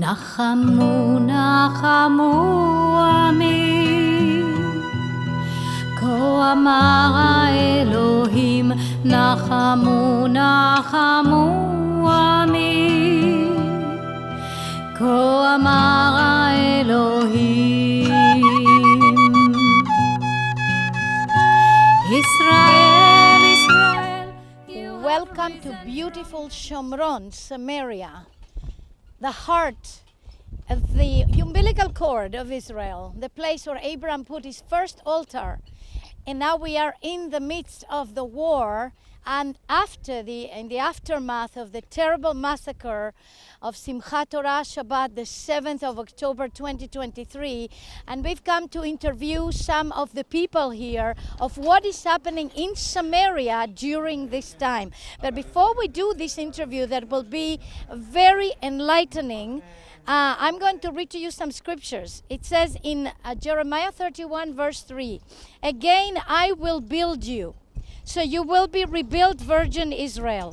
נחמו נחמו עמי כה אמר האלוהים נחמו נחמו עמי כה אמר האלוהים ישראל ישראל Welcome to beautiful Shomron, Samaria, the heart of the umbilical cord of Israel, the place where Abraham put his first altar. And now we are in the midst of the war, and in the aftermath of the terrible massacre of Simchat Torah Shabbat, the 7th of October 2023, and we've come to interview some of the people here of what is happening in Samaria during this time. But before we do this interview that will be very enlightening, I'm going to read to you some scriptures. It says in Jeremiah 31 verse 3, "Again I will build you, so you will be rebuilt, virgin Israel.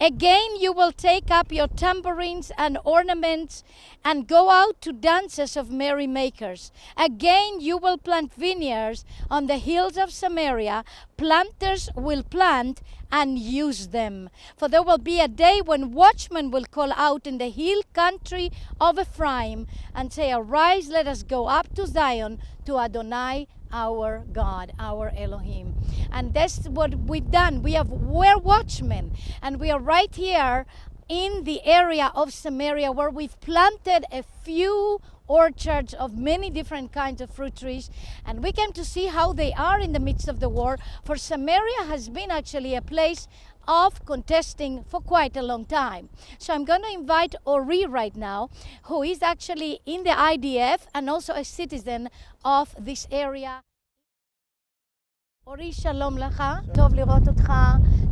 Again you will take up your tambourines and ornaments and go out to dances of merrymakers. Again you will plant vineyards on the hills of Samaria. Planters will plant and use them. For there will be a day when watchmen will call out in the hill country of Ephraim and say, Arise, let us go up to Zion, to Adonai, our God, our Elohim." And that's what we've done. We're watchmen, and we are right here in the area of Samaria where we've planted a few orchards of many different kinds of fruit trees, and we came to see how they are in the midst of the war. For Samaria has been actually a place of contesting for quite a long time. So I'm going to invite Ori right now, who is actually in the IDF and also a citizen of this area. אורי, שלום לך, טוב לראות אותך,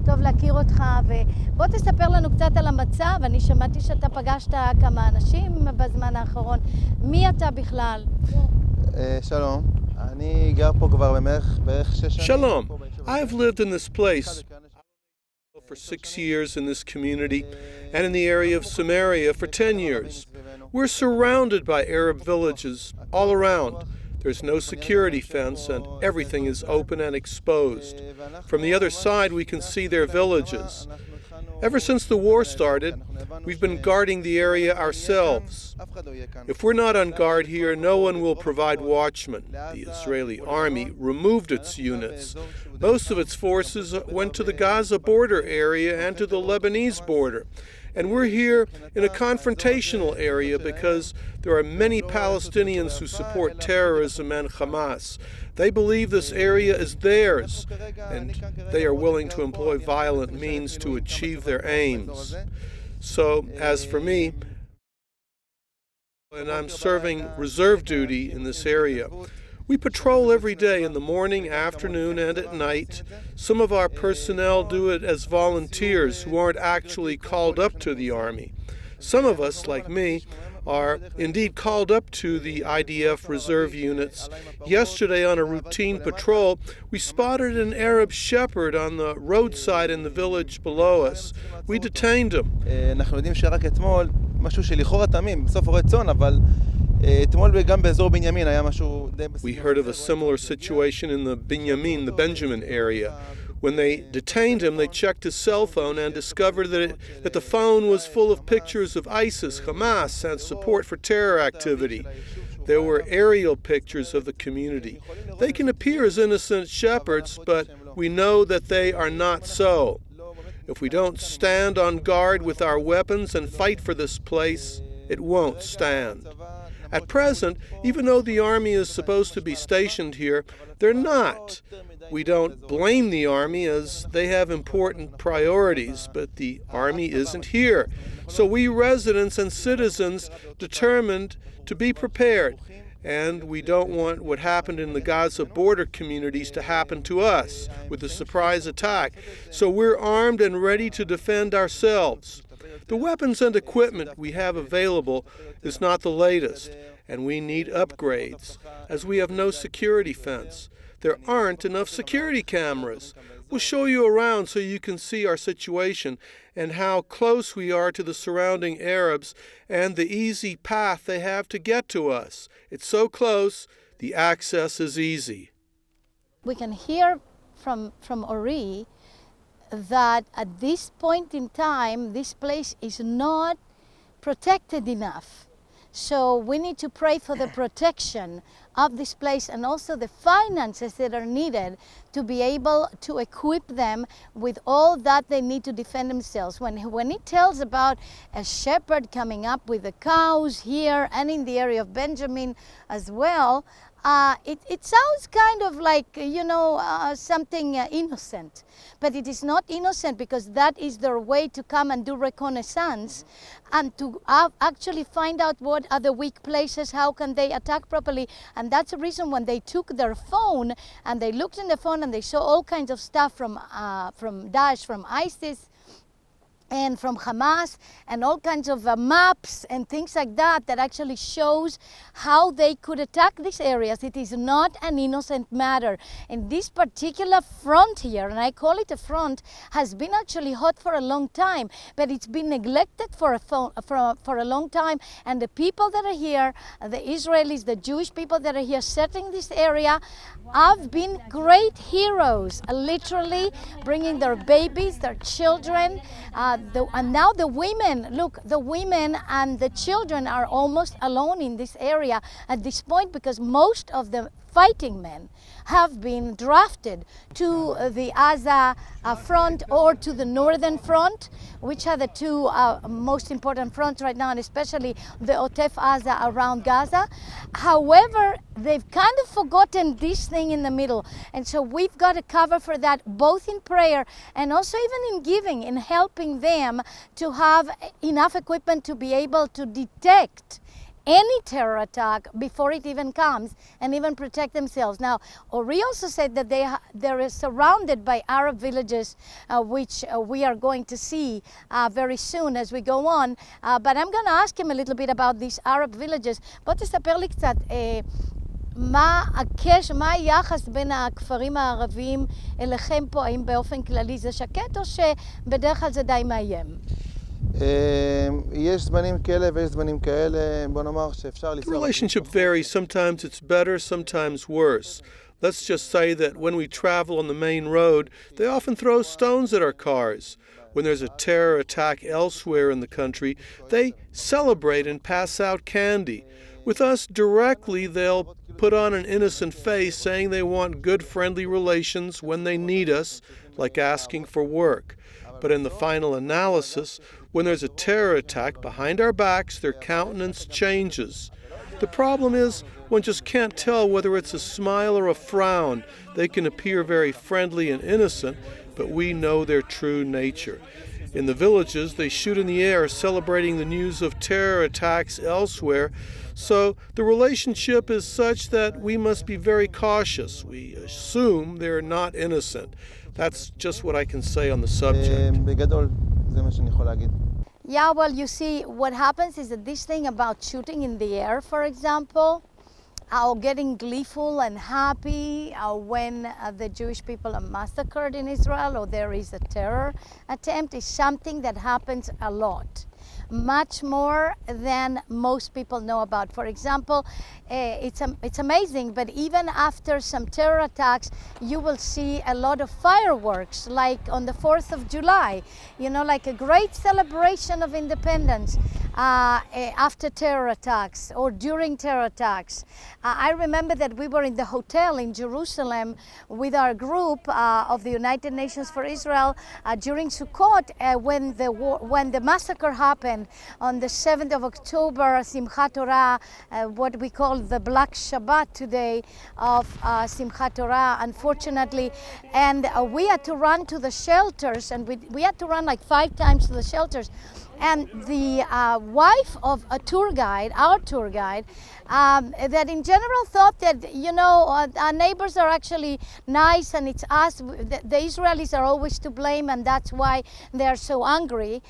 טוב להכיר אותך, ובוא תספר לנו קצת על המצב. אני שמעתי שאתה פגשת כמה אנשים בזמן האחרון. מי אתה בכלל? שלום, אני גר פה כבר בערך 6 שנים. Shalom. I have lived in this place for 6 years in this community and in the area of Samaria for 10 years. We're surrounded by Arab villages all around. There's no security fence and everything is open and exposed. From the other side we can see their villages. Ever since the war started, we've been guarding the area ourselves. If we're not on guard here, no one will provide watchmen. The Israeli army removed its units. Most of its forces went to the Gaza border area and to the Lebanese border. And we're here in a confrontational area because there are many Palestinians who support terrorism and Hamas. They believe this area is theirs, and they are willing to employ violent means to achieve their aims. So, as for me, and I'm serving reserve duty in this area, we patrol every day in the morning, afternoon, and at night. Some of our personnel do it as volunteers who aren't actually called up to the army. Some of us, like me, are indeed called up to the IDF reserve units. Yesterday on a routine patrol, we spotted an Arab shepherd on the roadside in the village below us. We detained him. אנחנו יודעים שרק אתמול, משהו שלכאורה תמים, בסוף רואה צאן, אבל אתמול גם באזור בנימין היה משהו די בסדר. We heard of a similar situation in the Benjamin area. When they detained him, they checked his cell phone and discovered that the phone was full of pictures of ISIS, Hamas, and support for terror activity. There were aerial pictures of the community. They can appear as innocent shepherds, but we know that they are not so. If we don't stand on guard with our weapons and fight for this place, it won't stand. At present, even though the army is supposed to be stationed here, they're not. We don't blame the army as they have important priorities, but the army isn't here. So we residents and citizens determined to be prepared, and we don't want what happened in the Gaza border communities to happen to us with a surprise attack. So we're armed and ready to defend ourselves. The weapons and equipment we have available is not the latest, and we need upgrades, as we have no security fence. There aren't enough security cameras. We'll show you around so you can see our situation and how close we are to the surrounding Arabs and the easy path they have to get to us. It's so close, the access is easy. We can hear from Ori that at this point in time, this place is not protected enough. So we need to pray for the protection of this place and also the finances that are needed to be able to equip them with all that they need to defend themselves. When it tells about a shepherd coming up with the cows here and in the area of Benjamin as well, it sounds kind of like, something innocent. But it is not innocent, because that is their way to come and do reconnaissance and to actually find out what are the weak places, how can they attack properly. And that's the reason when they took their phone and they looked in the phone and they saw all kinds of stuff from Daesh, from ISIS, and from Hamas, and all kinds of maps and things like that actually shows how they could attack these areas. It is not an innocent matter. And this particular front here, and I call it a front, has been actually hot for a long time, but it's been neglected for a long time. And the people that are here, the Israelis, the Jewish people that are here setting this area, have been great heroes, literally bringing their babies, their children, and now the women, look, the women and the children are almost alone in this area at this point, because most of the fighting men have been drafted to the Gaza front or to the northern front, which are the two most important fronts right now, and especially the Otef Gaza around Gaza. However, they've kind of forgotten this thing in the middle, and so we've got to cover for that, both in prayer and also even in giving, in helping them to have enough equipment to be able to detect any terror attack before it even comes, and even protect themselves. Now, Ori also said that they're surrounded by Arab villages, which we are going to see very soon as we go on. But I'm going to ask him a little bit about these Arab villages. בוא תספר לי קצת מה היחס בין הכפרים הערביים אליכם פה, האם באופן כללי זה שקט או שבדרך כלל זה די מאיים? יש זמנים כאלה ויש זמנים כאלה, בוא נאמר שאפשר The relationship varies. Sometimes it's better, sometimes worse. Let's just say that when we travel on the main road, they often throw stones at our cars. When there's a terror attack elsewhere in the country, they celebrate and pass out candy. With us directly, they'll put on an innocent face saying they want good, friendly relations when they need us, like asking for work. But in the final analysis, when there's a terror attack behind our backs, their countenance changes. The problem is, one just can't tell whether it's a smile or a frown. They can appear very friendly and innocent, but we know their true nature. In the villages, they shoot in the air celebrating the news of terror attacks elsewhere, so the relationship is such that we must be very cautious. We assume they're not innocent. That's just what I can say on the subject. Yeah, well, you see, what happens is that this thing about shooting in the air, for example, or getting gleeful and happy when the Jewish people are massacred in Israel or there is a terror attempt, is something that happens a lot. Much more than most people know about. For example, it's amazing, but even after some terror attacks, you will see a lot of fireworks, like on the 4th of July, like a great celebration of independence after terror attacks or during terror attacks. I remember that we were in the hotel in Jerusalem with our group of the United Nations for Israel during Sukkot when the massacre happened on the 7th of October, Simchat Torah, what we call the Black Shabbat today of Simchat Torah, unfortunately. And we had to run to the shelters, and we had to run like 5 times to the shelters. And the wife of a tour guide, our tour guide, that in general thought that, our neighbors are actually nice and it's us, the Israelis are always to blame and that's why they're so angry.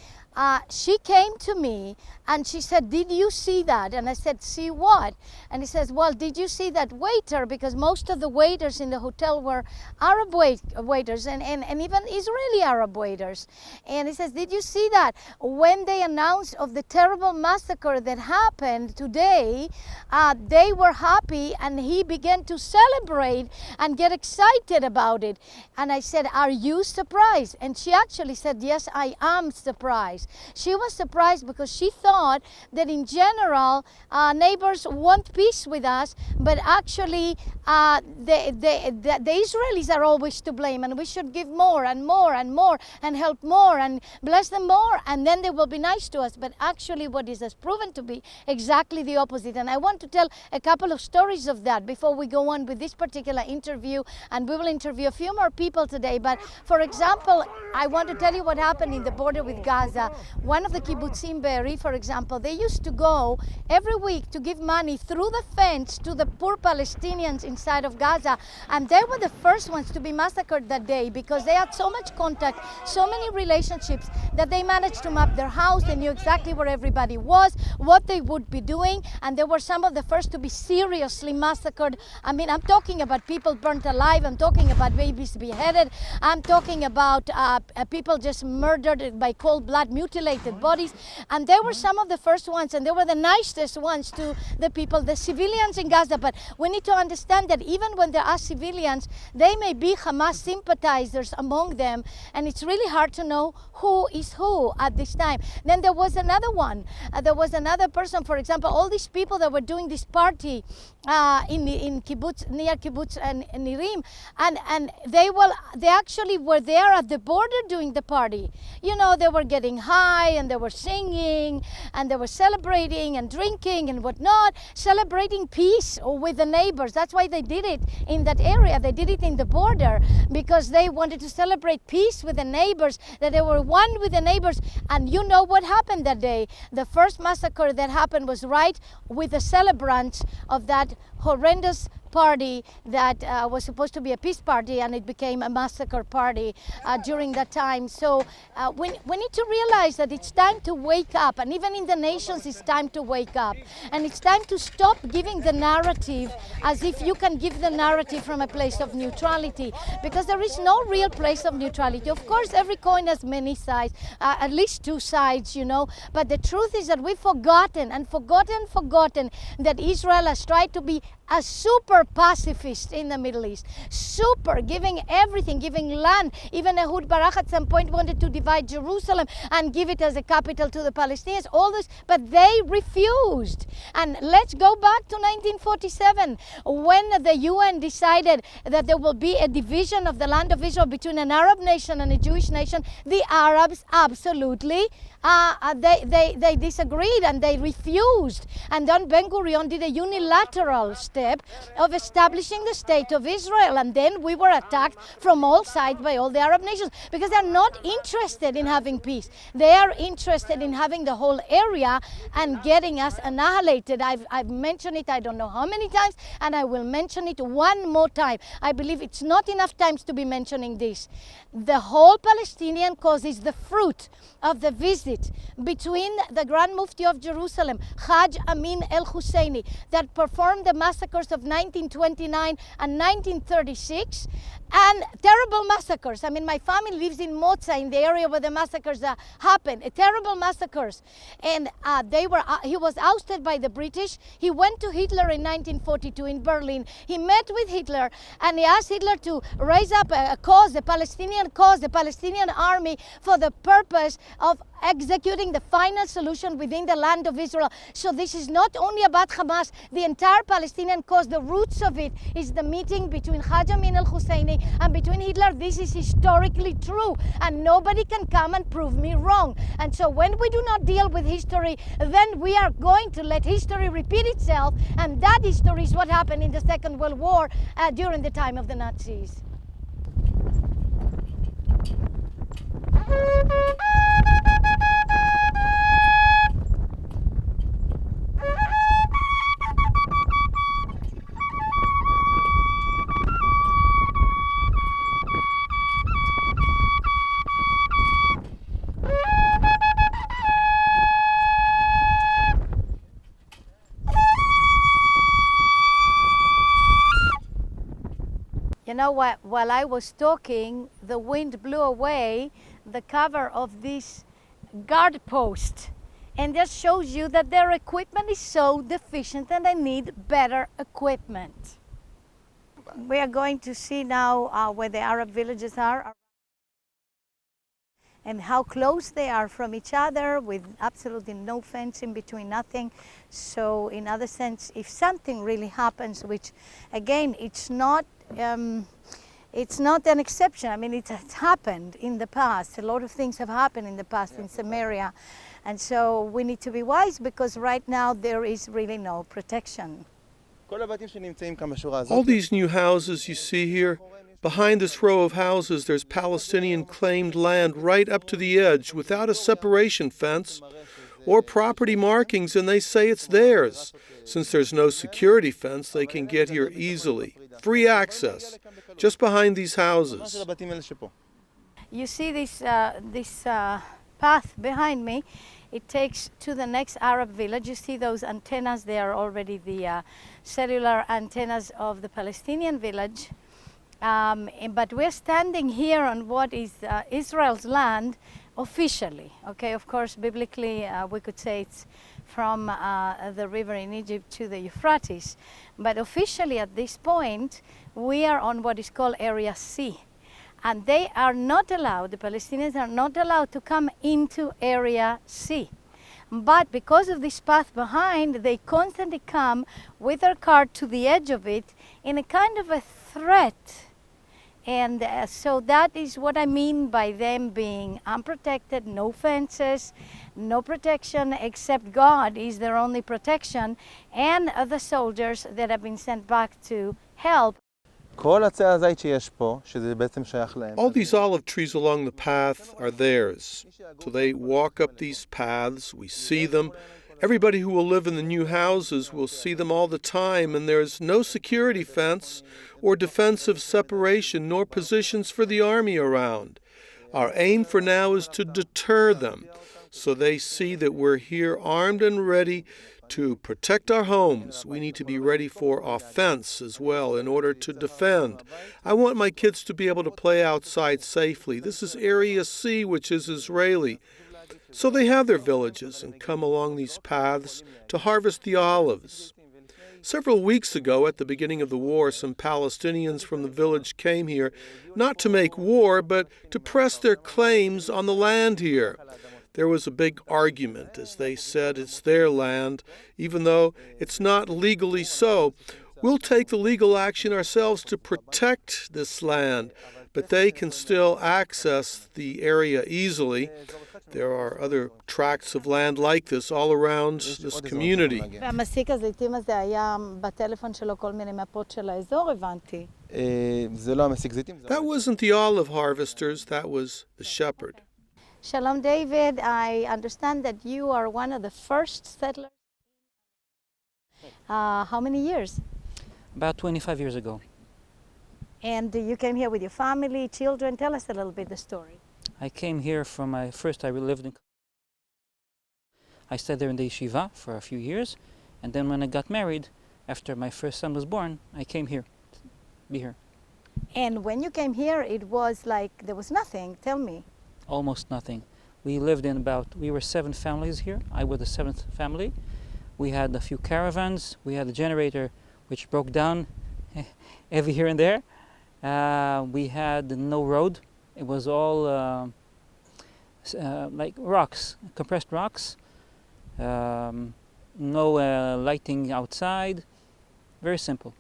she came to me and she said, "Did you see that?" And I said, "See what?" And he says, "Well, did you see that waiter?" Because most of the waiters in the hotel were Arab waiters and even Israeli Arab waiters. And he says, "Did you see that? When they announced of the terrible massacre that happened today, they were happy," and he began to celebrate and get excited about it. And I said, "Are you surprised?" And she actually said, "Yes, I am surprised." She was surprised because she thought that in general neighbors want peace with us, but actually the Israelis are always to blame, and we should give more and more and more and help more and bless them more, and then they will be nice to us. But actually what is has proven to be exactly the opposite. And I want to tell a couple of stories of that before we go on with this particular interview, and we will interview a few more people today. But for example, I want to tell you what happened in the border with Gaza. One of the kibbutzim Be'eri, for example, they used to go every week to give money through the fence to the poor Palestinians inside of Gaza, and they were the first ones to be massacred that day because they had so much contact, so many relationships, that they managed to map their house. They knew exactly where everybody was, what they would be doing, and they were some of the first to be seriously massacred. I mean, I'm talking about people burnt alive, I'm talking about babies beheaded, I'm talking about people just murdered by cold blood, mutilated bodies, and they were some of the first ones, and they were the nicest ones to the people, the civilians in Gaza. But we need to understand that even when there are civilians, they may be Hamas sympathizers among them, and it's really hard to know who is who at this time. Then there was another one. There was another person, for example, all these people that were doing this party in kibbutz, near kibbutz and Nirim, and they actually were there at the border doing the party. You know, they were getting high and they were singing and they were celebrating and drinking and whatnot, celebrating peace with the neighbors. That's why they did it in that area. They did it in the border because they wanted to celebrate peace with the neighbors, that they were one with the neighbors. And you know what happened that day? The first massacre that happened was right with the celebrants of that horrendous party that was supposed to be a peace party, and it became a massacre party during that time. So we need to realize that it's time to wake up, and even in the nations it's time to wake up, and it's time to stop giving the narrative as if you can give the narrative from a place of neutrality, because there is no real place of neutrality. Of course, every coin has many sides, at least two sides, you know, but the truth is that we've forgotten that Israel has tried to be a super pacifist in the Middle East, super, giving everything, giving land. Even Ehud Barak at some point wanted to divide Jerusalem and give it as a capital to the Palestinians, all this, but they refused. And let's go back to 1947, when the UN decided that there will be a division of the land of Israel between an Arab nation and a Jewish nation. The Arabs absolutely they disagreed and they refused, and then Ben-Gurion did a unilateral step of establishing the state of Israel, and then we were attacked from all sides by all the Arab nations because they're not interested in having peace. They are interested in having the whole area and getting us annihilated. I've mentioned it I don't know how many times, and I will mention it one more time. I believe it's not enough times to be mentioning this. The whole Palestinian cause is the fruit of the visit between the Grand Mufti of Jerusalem, Haj Amin el-Husseini, that performed the massacres of 1929 and 1936, and terrible massacres. I mean, my family lives in Moza, in the area where the massacres happened, terrible massacres. And he was ousted by the British. He went to Hitler in 1942 in Berlin. He met with Hitler, and he asked Hitler to raise up a cause, the Palestinian cause, the Palestinian army, for the purpose of executing the final solution within the land of Israel. So this is not only about Hamas. The entire Palestinian cause, the roots of it is the meeting between Haj Amin al-Husseini and between Hitler. This is historically true, and nobody can come and prove me wrong. And so when we do not deal with history, then we are going to let history repeat itself, and that history is what happened in the Second World War during the time of the Nazis. know what? While I was talking, the wind blew away the cover of this guard post, and just shows you that their equipment is so deficient and they need better equipment. We are going to see now where the Arab villages are and how close they are from each other, with absolutely no fence in between, nothing. So in other sense, if something really happens, which again, it's not an exception. I mean, it has happened in the past. A lot of things have happened in the past in Samaria. And so we need to be wise, because right now there is really no protection. All these new houses you see here, behind this row of houses, there's Palestinian claimed land right up to the edge without a separation fence or property markings, and they say it's theirs. Since there's no security fence, they can get here easily. Free access, just behind these houses. You see this path behind me. It takes to the next Arab village. You see those antennas, they are already the cellular antennas of the Palestinian village. But we're standing here on what is Israel's land officially. Okay, of course, biblically we could say it's from the river in Egypt to the Euphrates. But officially at this point, we are on what is called Area C. And they are not allowed, the Palestinians are not allowed to come into Area C. But because of this path behind, they constantly come with their car to the edge of it in a kind of a threat. And so that is what I mean by them being unprotected, no fences, no protection, except God is their only protection, and the soldiers that have been sent back to help. All these olive trees along the path are theirs. So they walk up these paths, we see them. Everybody who will live in the new houses will see them all the time, and there's no security fence or defensive separation, nor positions for the army around. Our aim for now is to deter them, so they see that we're here armed and ready to protect our homes. We need to be ready for offense as well in order to defend. I want my kids to be able to play outside safely. This is Area C, which is Israeli. So they have their villages and come along these paths to harvest the olives. Several weeks ago, at the beginning of the war, some Palestinians from the village came here, not to make war, but to press their claims on the land here. There was a big argument, as they said it's their land, even though it's not legally so. We'll take the legal action ourselves to protect this land, but they can still access the area easily. There are other tracts of land like this all around this community. והמסיק הזיתים הזה היה בטלפון שלו כל מיני מפות של האזור, הבנתי. That wasn't the olive harvesters, that was the shepherd. Shalom, David. I understand that you are one of the first settlers. How many years? About 25 years ago. And you came here with your family, children. Tell us a little bit the story. I came here from I lived in. I stayed there in the yeshiva for a few years, and then when I got married, after my first son was born, I came here, be here. And when you came here, it was like there was nothing. Tell me. Almost nothing. We were 7 families here. I was the 7th family. We had a few caravans. We had a generator which broke down every here and there. We had no road. It was all like rocks, compressed rocks. No lighting outside. Very simple.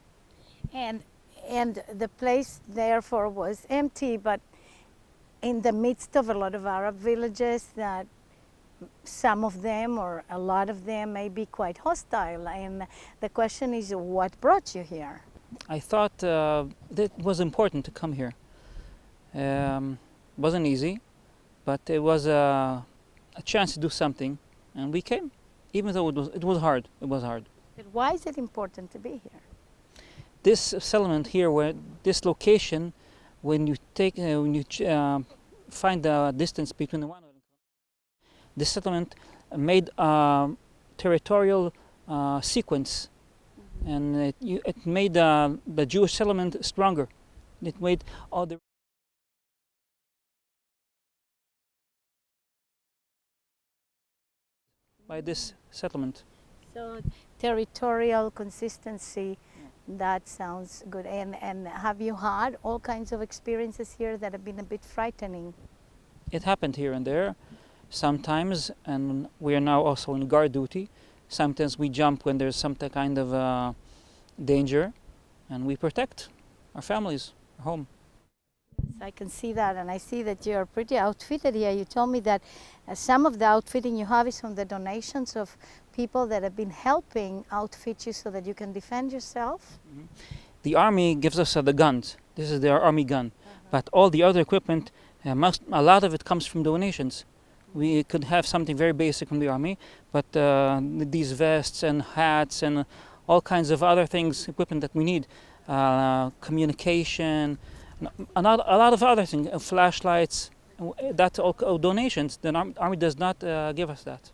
And the place therefore was empty, but in the midst of a lot of Arab villages that some of them or a lot of them may be quite hostile. And the question is, what brought you here? I thought that it was important to come here. Wasn't easy, but it was a chance to do something, and we came, even though it was hard. It was hard. But why is it important to be here? This settlement here, this location, when you find the distance between the one, this settlement made a territorial sequence, and it made the Jewish settlement stronger. It made all the by this settlement. So territorial consistency, that sounds good. And have you had all kinds of experiences here that have been a bit frightening? It happened here and there sometimes, and we are now also on guard duty. Sometimes we jump when there's some kind of danger, and we protect our families, our home. I can see that, and I see that you're pretty outfitted here. You told me that some of the outfitting you have is from the donations of people that have been helping outfit you so that you can defend yourself. Mm-hmm. The army gives us the guns. This is their army gun. But all the other equipment, a lot of it comes from donations. We could have something very basic from the army, but these vests and hats and all kinds of other things, equipment that we need, communication, a lot of other things, flashlights, that's all donations. The army does not give us that.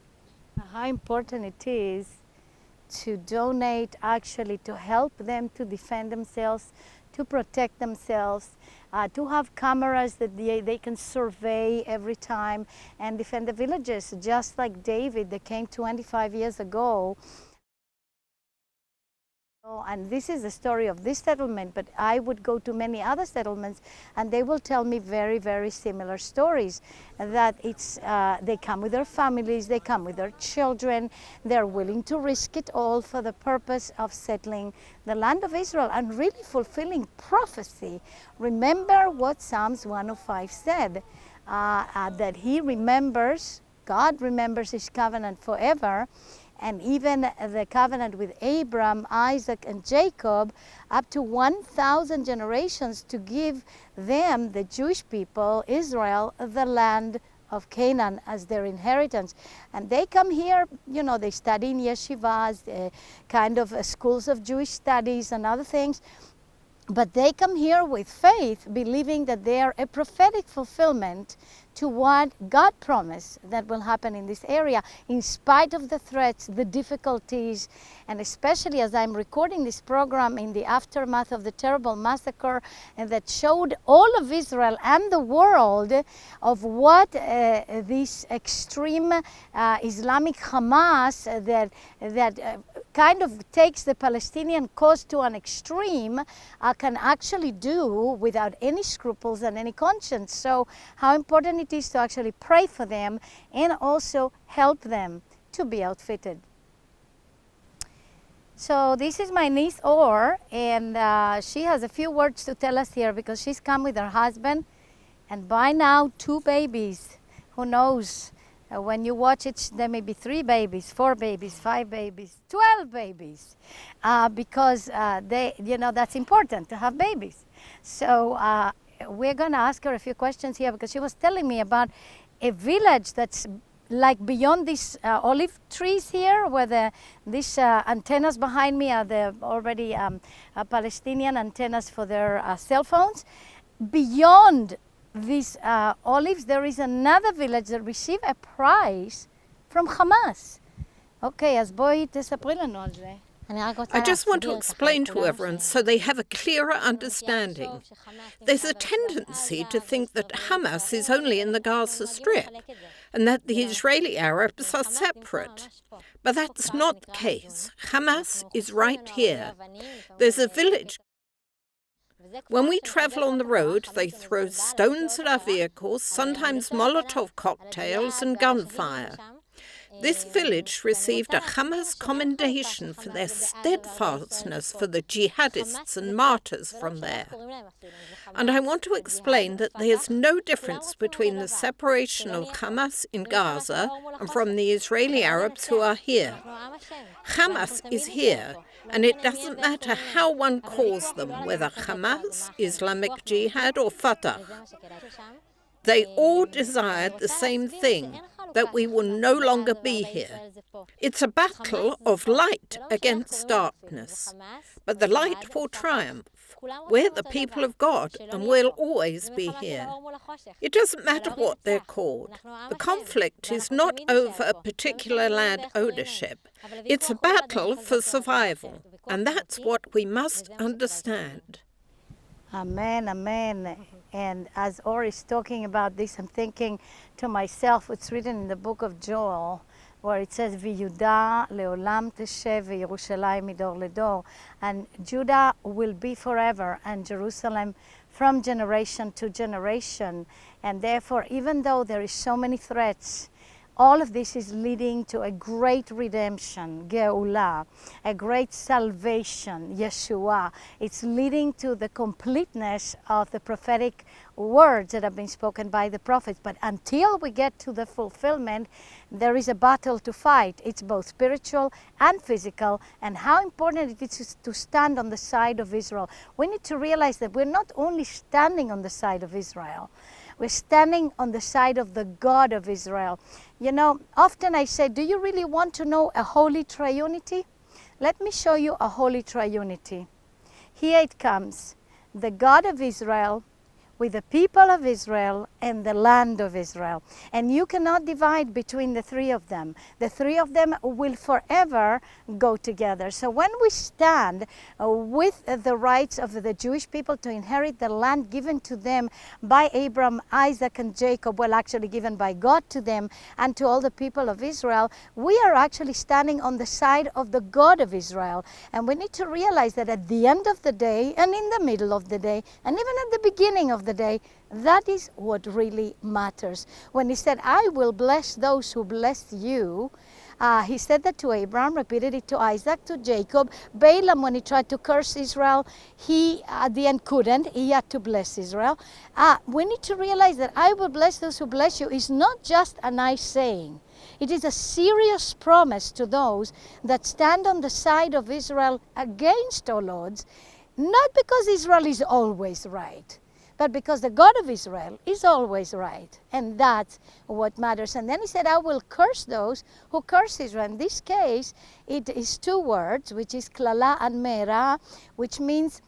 How important it is to donate, actually to help them to defend themselves, to protect themselves, to have cameras that they can survey every time and defend the villages, just like David that came 25 years ago. And this is the story of this settlement, but I would go to many other settlements and they will tell me very, very similar stories, that it's they come with their families, they come with their children, they're willing to risk it all for the purpose of settling the land of Israel and really fulfilling prophecy. Remember what Psalms 105 said, that he remembers, God remembers his covenant forever, and even the covenant with Abraham, Isaac, and Jacob, up to 1,000 generations, to give them, the Jewish people, Israel, the land of Canaan as their inheritance. And they come here, you know, they study in yeshivas, kind of schools of Jewish studies and other things. But they come here with faith, believing that they are a prophetic fulfillment to what God promised that will happen in this area, in spite of the threats, the difficulties, and especially as I'm recording this program in the aftermath of the terrible massacre, and that showed all of Israel and the world of what this extreme Islamic Hamas that kind of takes the Palestinian cause to an extreme can actually do without any scruples and any conscience. So how important it is to actually pray for them and also help them to be outfitted. So this is my niece Or, and she has a few words to tell us here because she's come with her husband, and by now 2 babies. Who knows? When you watch it, there may be 3 babies, 4 babies, 5 babies, 12 babies, because they, you know, that's important to have babies. So we're going to ask her a few questions here because she was telling me about a village that's like beyond these olive trees here, where these antennas behind me are the already Palestinian antennas for their cell phones. Beyond these olives, there is another village that received a prize from Hamas. Okay, אז בואי תספרי לנו על זה. I just want to explain to everyone so they have a clearer understanding. There's a tendency to think that Hamas is only in the Gaza Strip and that the Israeli Arabs are separate. But that's not the case. Hamas is right here. There's a village. When we travel on the road, they throw stones at our vehicles, sometimes Molotov cocktails and gunfire. This village received a Hamas commendation for their steadfastness for the jihadists and martyrs from there. And I want to explain that there's no difference between the separation of Hamas in Gaza and from the Israeli Arabs who are here. Hamas is here, and it doesn't matter how one calls them, whether Hamas, Islamic Jihad, or Fatah. They all desired the same thing, that we will no longer be here. It's a battle of light against darkness, but the light will triumph. We're the people of God, and we'll always be here. It doesn't matter what they're called. The conflict is not over a particular land ownership. It's a battle for survival, and that's what we must understand. Amen, amen. And as Or is talking about this, I'm thinking to myself, it's written in the book of Joel, where it says, "V'Yehuda leolam teshev v'Yerushalayim midor ledor," and Judah will be forever, and Jerusalem from generation to generation. And therefore, even though there is so many threats, all of this is leading to a great redemption, Geulah, a great salvation, Yeshua. It's leading to the completeness of the prophetic words that have been spoken by the prophets. But until we get to the fulfillment, there is a battle to fight. It's both spiritual and physical, and how important it is to stand on the side of Israel. We need to realize that we're not only standing on the side of Israel, we're standing on the side of the God of Israel. You know, often I say, do you really want to know a holy triunity? Let me show you a holy triunity. Here it comes. The God of Israel with the people of Israel and the land of Israel. And you cannot divide between the three of them. The three of them will forever go together. So when we stand with the rights of the Jewish people to inherit the land given to them by Abraham, Isaac, and Jacob, well, actually given by God to them and to all the people of Israel, we are actually standing on the side of the God of Israel. And we need to realize that at the end of the day, and in the middle of the day, and even at the beginning of the day, that is what really matters. When he said, "I will bless those who bless you," he said that to Abraham, repeated it to Isaac, to Jacob. Balaam, when he tried to curse Israel, he at the end couldn't. He had to bless Israel. We need to realize that "I will bless those who bless you" is not just a nice saying. It is a serious promise to those that stand on the side of Israel against all odds, not because Israel is always right, but because the God of Israel is always right. And that's what matters. And then he said, "I will curse those who curse Israel." In this case, it is two words, which is klala and mera, which means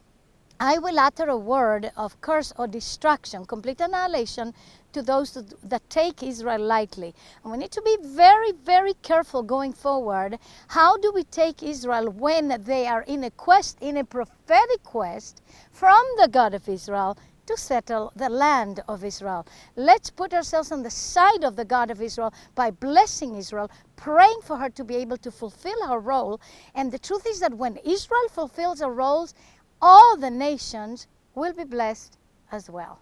I will utter a word of curse or destruction, complete annihilation, to those that take Israel lightly. And we need to be very, very careful going forward. How do we take Israel when they are in a quest, in a prophetic quest from the God of Israel to settle the land of Israel? Let's put ourselves on the side of the God of Israel by blessing Israel, praying for her to be able to fulfill her role. And the truth is that when Israel fulfills her roles, all the nations will be blessed as well.